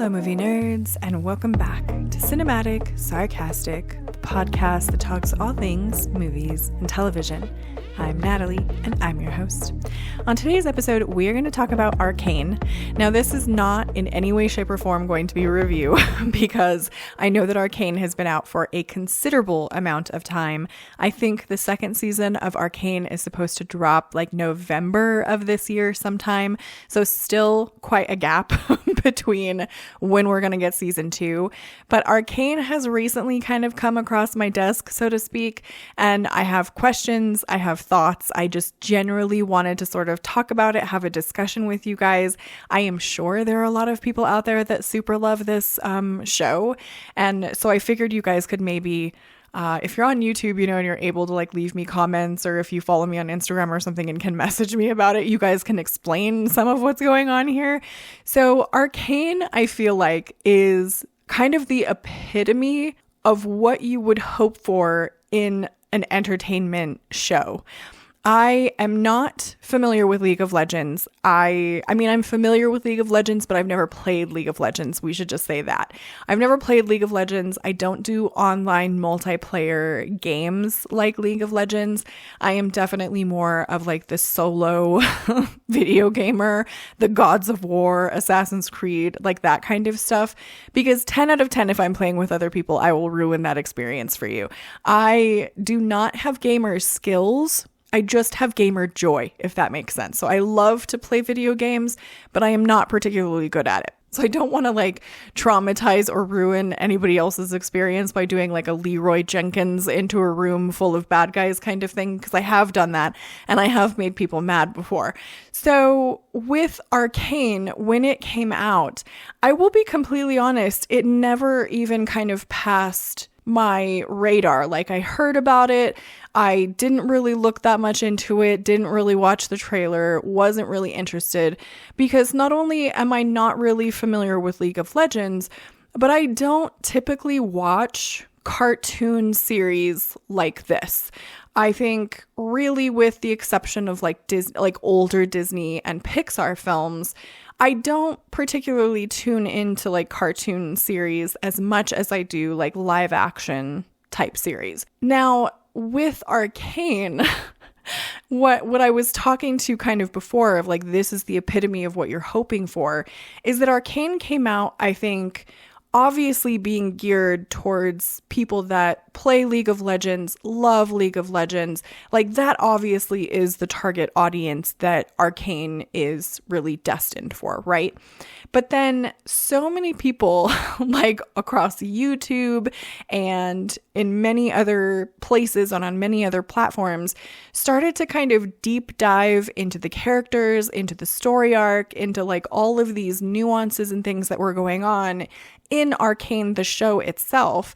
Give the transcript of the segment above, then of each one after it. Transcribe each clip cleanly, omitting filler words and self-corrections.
Hello, movie nerds, and welcome back to Cinematic, Sarcastic, the podcast that talks all things movies and television. I'm Natalie, and I'm your host. On today's episode, we are going to talk about Arcane. Now, this is not in any way, shape, or form going to be a review because I know that Arcane has been out for a considerable amount of time. I think the second season of Arcane is supposed to drop like November of this year sometime, so still quite a gap between when we're going to get season 2. But Arcane has recently kind of come across my desk, so to speak, and I have questions, I have thoughts. I just generally wanted to sort of talk about it, have a discussion with you guys. I am sure there are a lot of people out there that super love this show, and so I figured you guys could maybe if you're on YouTube, and you're able to like leave me comments, or if you follow me on Instagram or something and can message me about it, you guys can explain some of what's going on here. So Arcane, I feel like, is kind of the epitome of what you would hope for in an entertainment show. I am not familiar with League of Legends. I mean, I'm familiar with League of Legends, but I've never played League of Legends. We should just say that. I've never played League of Legends. I don't do online multiplayer games like League of Legends. I am definitely more of like the solo video gamer, the Gods of War, Assassin's Creed, like that kind of stuff. Because 10 out of 10, if I'm playing with other people, I will ruin that experience for you. I do not have gamer skills. I just have gamer joy, if that makes sense. So I love to play video games, but I am not particularly good at it. So I don't want to like traumatize or ruin anybody else's experience by doing like a Leroy Jenkins into a room full of bad guys kind of thing, because I have done that and I have made people mad before. So with Arcane, when it came out, I will be completely honest, it never even kind of passed my radar. Like, I heard about it, I didn't really look that much into it, didn't really watch the trailer, wasn't really interested, because not only am I not really familiar with League of Legends, but I don't typically watch cartoon series like this. I think really, with the exception of like older Disney and Pixar films, I don't particularly tune into like cartoon series as much as I do like live action type series. Now, with Arcane, what I was talking to kind of before of like, this is the epitome of what you're hoping for, is that Arcane came out, I think, obviously being geared towards people that play League of Legends, love League of Legends. Like, that obviously is the target audience that Arcane is really destined for, right? But then so many people, like across YouTube and in many other places on many other platforms, started to kind of deep dive into the characters, into the story arc, into like all of these nuances and things that were going on in Arcane, the show itself,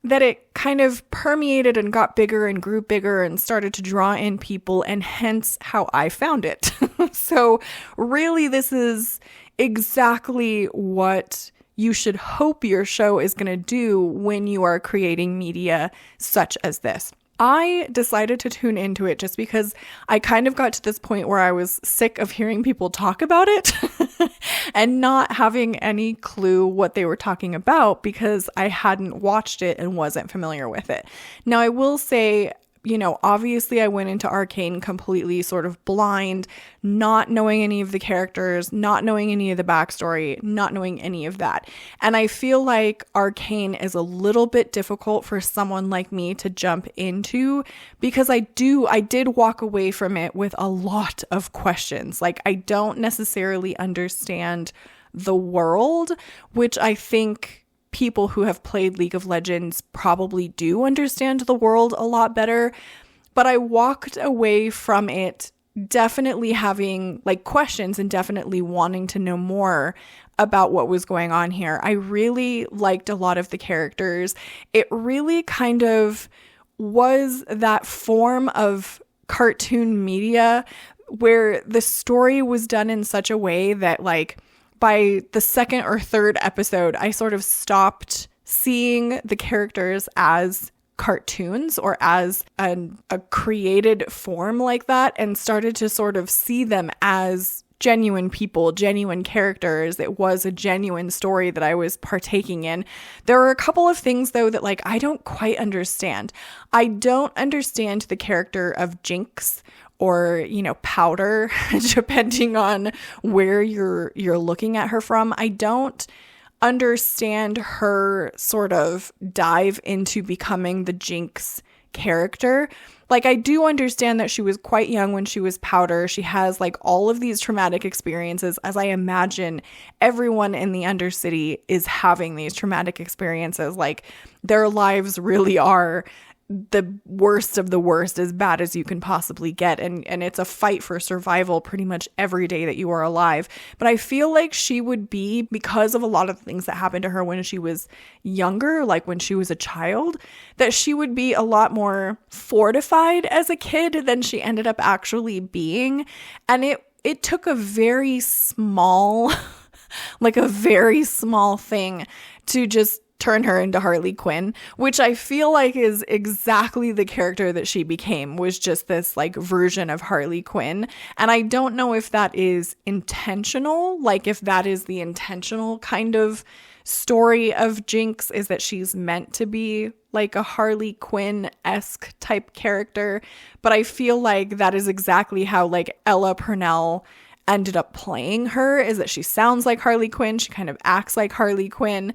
that it kind of permeated and got bigger and grew bigger and started to draw in people, and hence how I found it. So really, this is exactly what you should hope your show is going to do when you are creating media such as this. I decided to tune into it just because I kind of got to this point where I was sick of hearing people talk about it and not having any clue what they were talking about because I hadn't watched it and wasn't familiar with it. Now, I will say, obviously I went into Arcane completely sort of blind, not knowing any of the characters, not knowing any of the backstory, not knowing any of that. And I feel like Arcane is a little bit difficult for someone like me to jump into, because I did walk away from it with a lot of questions. Like, I don't necessarily understand the world, which I think people who have played League of Legends probably do understand the world a lot better, but I walked away from it definitely having like questions and definitely wanting to know more about what was going on here. I really liked a lot of the characters. It really kind of was that form of cartoon media where the story was done in such a way that, like, by the second or third episode, I sort of stopped seeing the characters as cartoons or as a created form like that, and started to sort of see them as genuine people, genuine characters. It was a genuine story that I was partaking in. There are a couple of things though that like I don't quite understand. I don't understand the character of Jinx or, you know, Powder, depending on where you're looking at her from. I don't understand her sort of dive into becoming the Jinx character. Like, I do understand that she was quite young when she was Powder. She has like all of these traumatic experiences, as I imagine everyone in the Undercity is having these traumatic experiences. Like, their lives really are the worst of the worst, as bad as you can possibly get. And it's a fight for survival pretty much every day that you are alive. But I feel like she would be, because of a lot of things that happened to her when she was younger, like when she was a child, that she would be a lot more fortified as a kid than she ended up actually being. And it took a very small, like a very small thing to just turn her into Harley Quinn, which I feel like is exactly the character that she became, was just this like version of Harley Quinn. And I don't know if that is intentional, like if that is the intentional kind of story of Jinx, is that she's meant to be like a Harley Quinn-esque type character. But I feel like that is exactly how like Ella Purnell ended up playing her, is that she sounds like Harley Quinn, she kind of acts like Harley Quinn.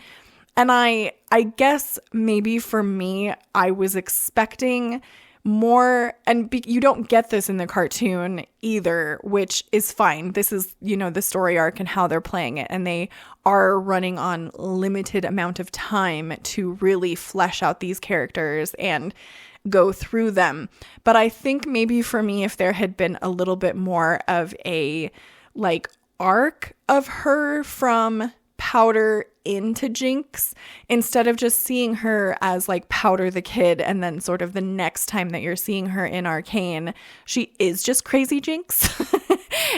And I guess maybe for me, I was expecting more, and you don't get this in the cartoon either, which is fine. This is, you know, the story arc and how they're playing it. And they are running on limited amount of time to really flesh out these characters and go through them. But I think maybe for me, if there had been a little bit more of a like arc of her from Powder into Jinx, instead of just seeing her as like Powder the kid, and then sort of the next time that you're seeing her in Arcane, she is just crazy Jinx.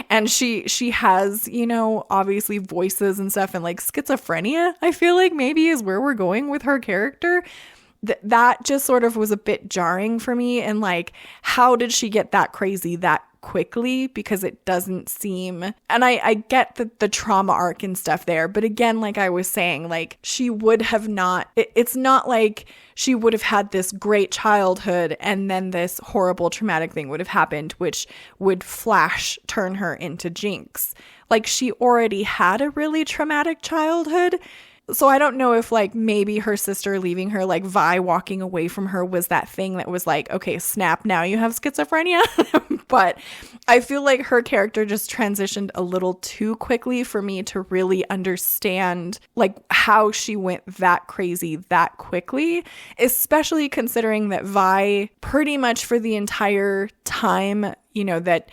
And she has, you know, obviously voices and stuff, and like schizophrenia, I feel like maybe is where we're going with her character. That just sort of was a bit jarring for me. And like, how did she get that crazy that quickly? Because it doesn't seem, and I get the trauma arc and stuff there, but again, like I was saying, like she would have not, it's not like she would have had this great childhood and then this horrible traumatic thing would have happened, which would flash turn her into Jinx. Like, she already had a really traumatic childhood. So I don't know if like maybe her sister leaving her, like Vi walking away from her, was that thing that was like, okay, snap, now you have schizophrenia. But I feel like her character just transitioned a little too quickly for me to really understand like how she went that crazy that quickly, especially considering that Vi pretty much for the entire time, you know, that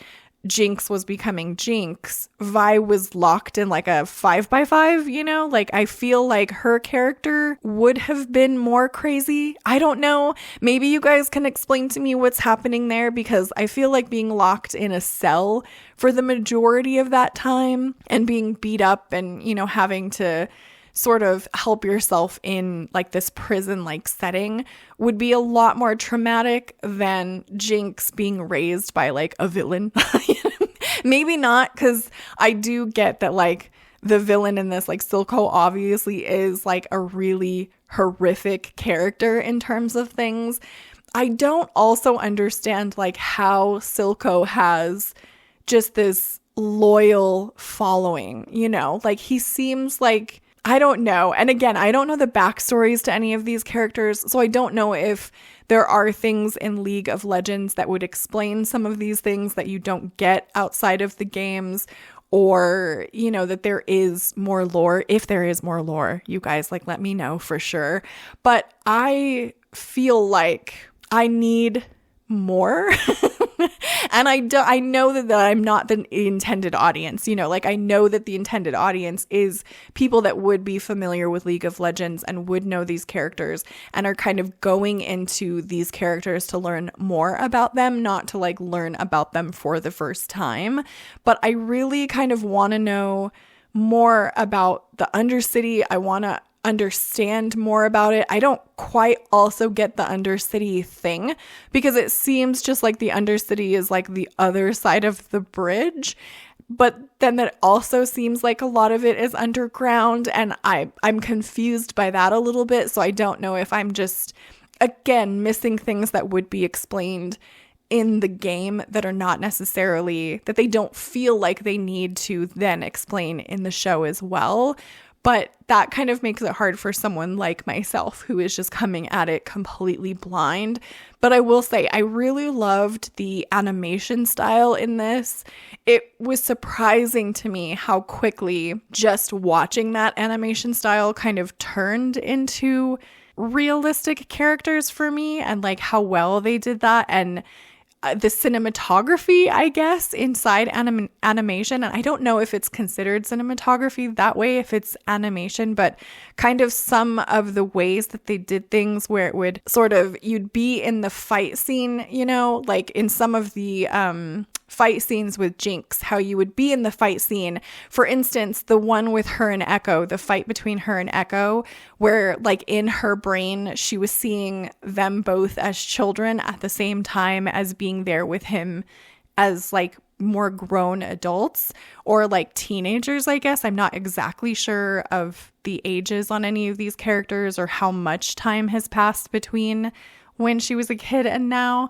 Jinx was becoming Jinx, Vi was locked in like a 5x5, you know? Like, I feel like her character would have been more crazy. I don't know. Maybe you guys can explain to me what's happening there, because I feel like being locked in a cell for the majority of that time and being beat up and, you know, having to sort of help yourself in like this prison like setting would be a lot more traumatic than Jinx being raised by like a villain. Maybe not, because I do get that like the villain in this, like Silco, obviously is like a really horrific character in terms of things. I don't also understand like how Silco has just this loyal following, you know, like he seems like, I don't know. And again, I don't know the backstories to any of these characters, so I don't know if there are things in League of Legends that would explain some of these things that you don't get outside of the games, or, you know, that there is more lore. If there is more lore, you guys, like, let me know for sure. But I feel like I need more. And I know that I'm not the intended audience, you know, like I know that the intended audience is people that would be familiar with League of Legends and would know these characters and are kind of going into these characters to learn more about them, not to like learn about them for the first time. But I really kind of want to know more about the Undercity. I want to understand more about it. I don't quite also get the Undercity thing, because it seems just like the Undercity is like the other side of the bridge. but then that also seems like a lot of it is underground, and I'm confused by that a little bit. So I don't know if I'm just, again, missing things that would be explained in the game that are not necessarily, that they don't feel like they need to then explain in the show as well. But that kind of makes it hard for someone like myself who is just coming at it completely blind. But I will say, I really loved the animation style in this. It was surprising to me how quickly just watching that animation style kind of turned into realistic characters for me, and like how well they did that, and the cinematography, I guess, inside animation. And I don't know if it's considered cinematography that way, if it's animation, but kind of some of the ways that they did things where it would sort of, you'd be in the fight scene, you know, like in some of the fight scenes with Jinx, how you would be in the fight scene. For instance, the one with her and Echo, the fight between her and Echo, where like in her brain, she was seeing them both as children at the same time as being there with him as like more grown adults or like teenagers, I guess. I'm not exactly sure of the ages on any of these characters or how much time has passed between when she was a kid and now.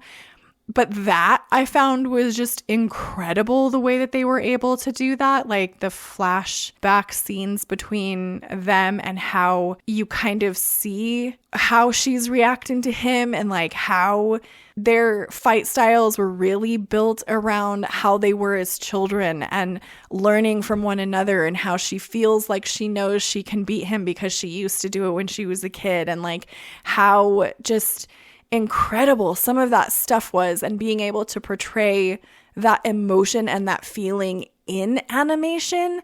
But that I found was just incredible, the way that they were able to do that, like the flashback scenes between them and how you kind of see how she's reacting to him, and like how their fight styles were really built around how they were as children and learning from one another, and how she feels like she knows she can beat him because she used to do it when she was a kid, and like how just incredible some of that stuff was, and being able to portray that emotion and that feeling in animation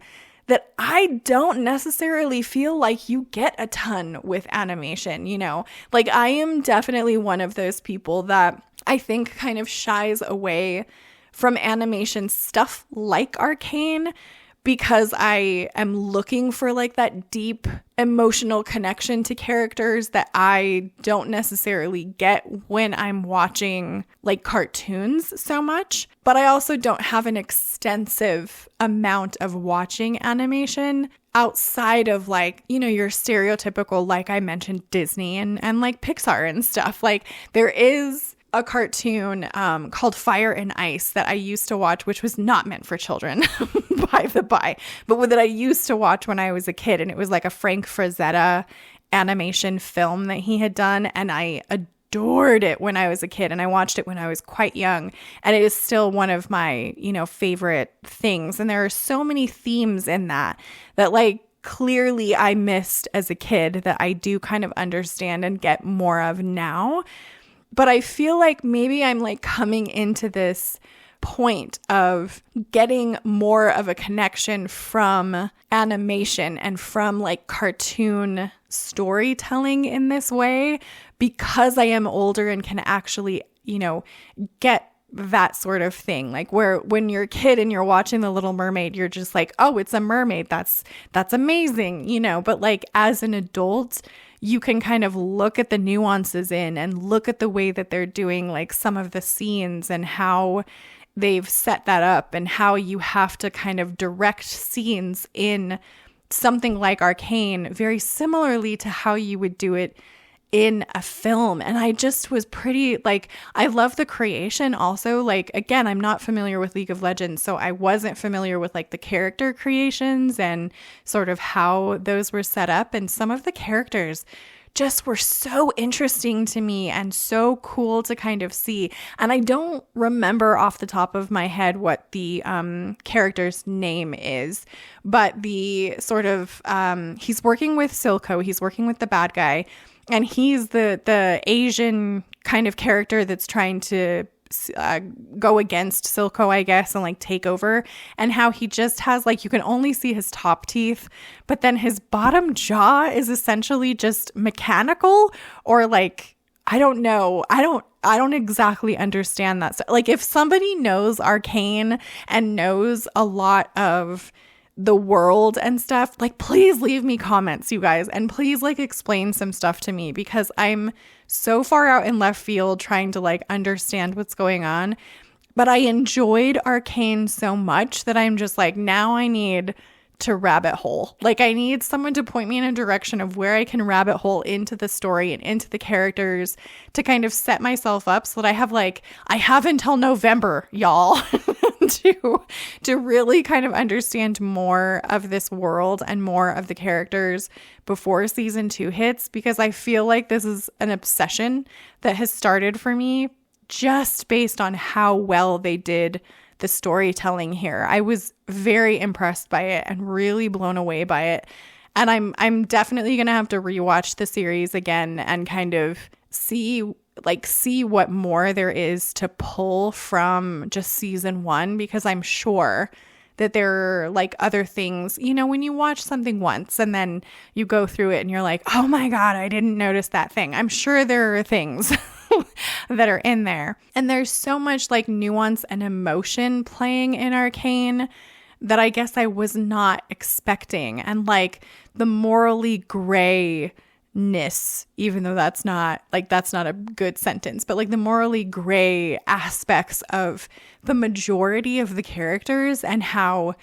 that I don't necessarily feel like you get a ton with animation, you know? Like, I am definitely one of those people that I think kind of shies away from animation stuff like Arcane, because I am looking for like that deep emotional connection to characters that I don't necessarily get when I'm watching like cartoons so much. But I also don't have an extensive amount of watching animation outside of like, you know, your stereotypical, like I mentioned, Disney and like Pixar and stuff. Like, there is a cartoon called Fire and Ice that I used to watch, which was not meant for children, by the by, but that I used to watch when I was a kid. And it was like a Frank Frazetta animation film that he had done. And I adored it when I was a kid. And I watched it when I was quite young. And it is still one of my, you know, favorite things. And there are so many themes in that like clearly I missed as a kid that I do kind of understand and get more of now. But I feel like maybe I'm like coming into this point of getting more of a connection from animation and from like cartoon storytelling in this way, because I am older and can actually, you know, get that sort of thing. Like, where when you're a kid and you're watching The Little Mermaid, you're just like, oh, it's a mermaid. That's amazing, you know. But like as an adult, you can kind of look at the nuances in and look at the way that they're doing like some of the scenes and how they've set that up, and how you have to kind of direct scenes in something like Arcane very similarly to how you would do it in a film. And I just was pretty like, I love the creation also. Like, again, I'm not familiar with League of Legends, so I wasn't familiar with like the character creations and sort of how those were set up. And some of the characters just were so interesting to me and so cool to kind of see. And I don't remember off the top of my head what the character's name is, but the sort of, he's working with Silco, he's working with the bad guy, and he's the Asian kind of character that's trying to go against Silco, I guess, and like take over, and how he just has like, you can only see his top teeth, but then his bottom jaw is essentially just mechanical, or like, I don't know. I don't exactly understand that. Like, if somebody knows Arcane and knows a lot of the world and stuff, like, please leave me comments, you guys, and please like explain some stuff to me, because I'm so far out in left field trying to like understand what's going on But I enjoyed Arcane so much that I'm just like, now I need to rabbit hole. Like, I need someone to point me in a direction of where I can rabbit hole into the story and into the characters to kind of set myself up so that I have until November, y'all, to really kind of understand more of this world and more of the characters before season 2 hits, because I feel like this is an obsession that has started for me just based on how well they did the storytelling here. I was very impressed by it and really blown away by it. And I'm definitely going to have to rewatch the series again and kind of see what more there is to pull from just season 1, because I'm sure that there are like other things, you know, when you watch something once and then you go through it and you're like, oh my God, I didn't notice that thing. I'm sure there are things that are in there. And there's so much like nuance and emotion playing in Arcane that I guess I was not expecting. And like the morally grayness, even though that's not a good sentence, but like the morally gray aspects of the majority of the characters and how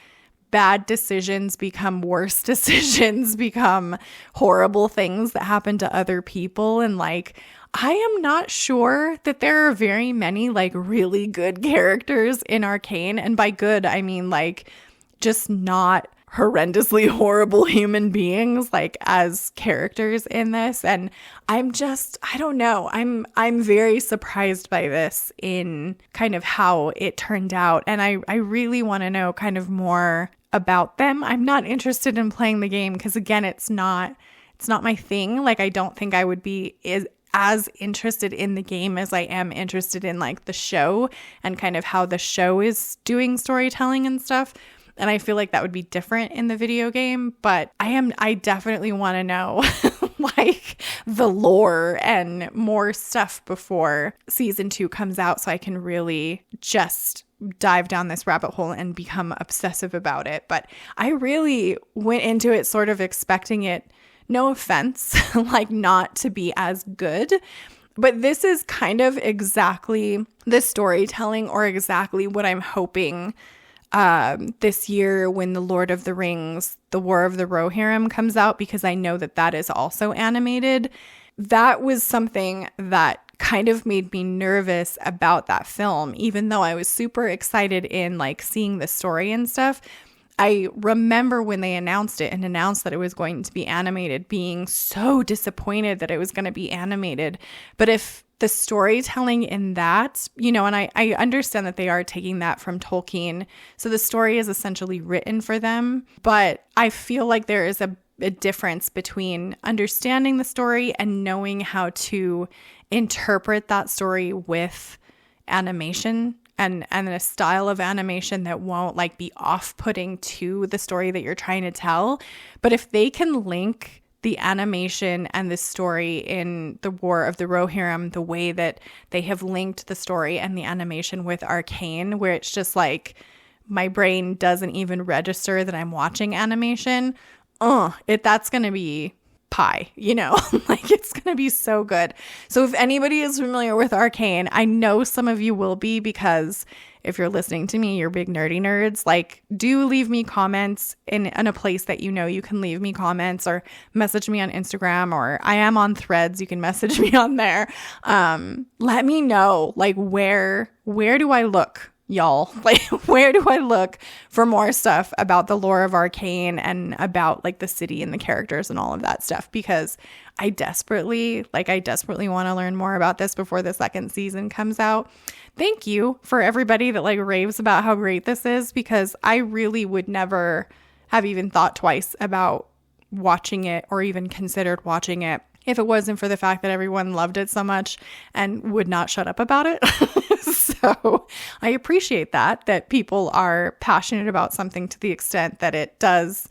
bad decisions become worse decisions, become horrible things that happen to other people. And like, I am not sure that there are very many like really good characters in Arcane. And by good, I mean like just not horrendously horrible human beings like as characters in this. And I don't know. I'm very surprised by this in kind of how it turned out. And I really want to know kind of more about them. I'm not interested in playing the game because again, it's not my thing. Like, I don't think I would be as interested in the game as I am interested in like the show and kind of how the show is doing storytelling and stuff. And I feel like that would be different in the video game, but I definitely want to know like the lore and more stuff before season 2 comes out so I can really just dive down this rabbit hole and become obsessive about it. But I really went into it sort of expecting it, no offense, like not to be as good. But this is kind of exactly the storytelling or exactly what I'm hoping this year when The Lord of the Rings, The War of the Rohirrim comes out, because I know that is also animated. That was something that kind of made me nervous about that film, even though I was super excited in like seeing the story and stuff. I remember when they announced it and announced that it was going to be animated, being so disappointed that it was going to be animated. But if the storytelling in that, you know, and I understand that they are taking that from Tolkien, so the story is essentially written for them, but I feel like there is a difference between understanding the story and knowing how to interpret that story with animation and a style of animation that won't like be off-putting to the story that you're trying to tell. But if they can link the animation and the story in The War of the Rohirrim the way that they have linked the story and the animation with Arcane, where it's just like my brain doesn't even register that I'm watching animation, that's going to be pie, you know, like it's going to be so good. So if anybody is familiar with Arcane, I know some of you will be, because if you're listening to me, you're big nerdy nerds, like do leave me comments in a place that you know you can leave me comments, or message me on Instagram, or I am on Threads. You can message me on there. Let me know, like where do I look, y'all? Like where do I look for more stuff about the lore of Arcane and about like the city and the characters and all of that stuff? Because I desperately want to learn more about this before the second season comes out. Thank you for everybody that like raves about how great this is, because I really would never have even thought twice about watching it or even considered watching it if it wasn't for the fact that everyone loved it so much and would not shut up about it. So I appreciate that people are passionate about something to the extent that it does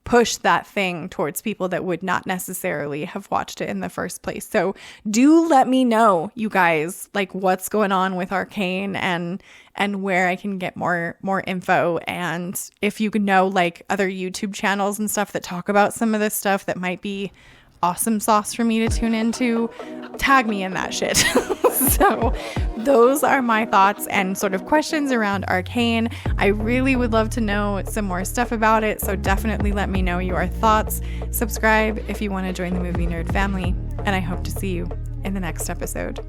push that thing towards people that would not necessarily have watched it in the first place. So do let me know, you guys, like what's going on with Arcane and where I can get more info. And if you know like other YouTube channels and stuff that talk about some of this stuff that might be awesome sauce for me to tune into, tag me in that shit. So those are my thoughts and sort of questions around Arcane. I really would love to know some more stuff about it, so definitely let me know your thoughts. Subscribe if you want to join the Movie Nerd family, and I hope to see you in the next episode.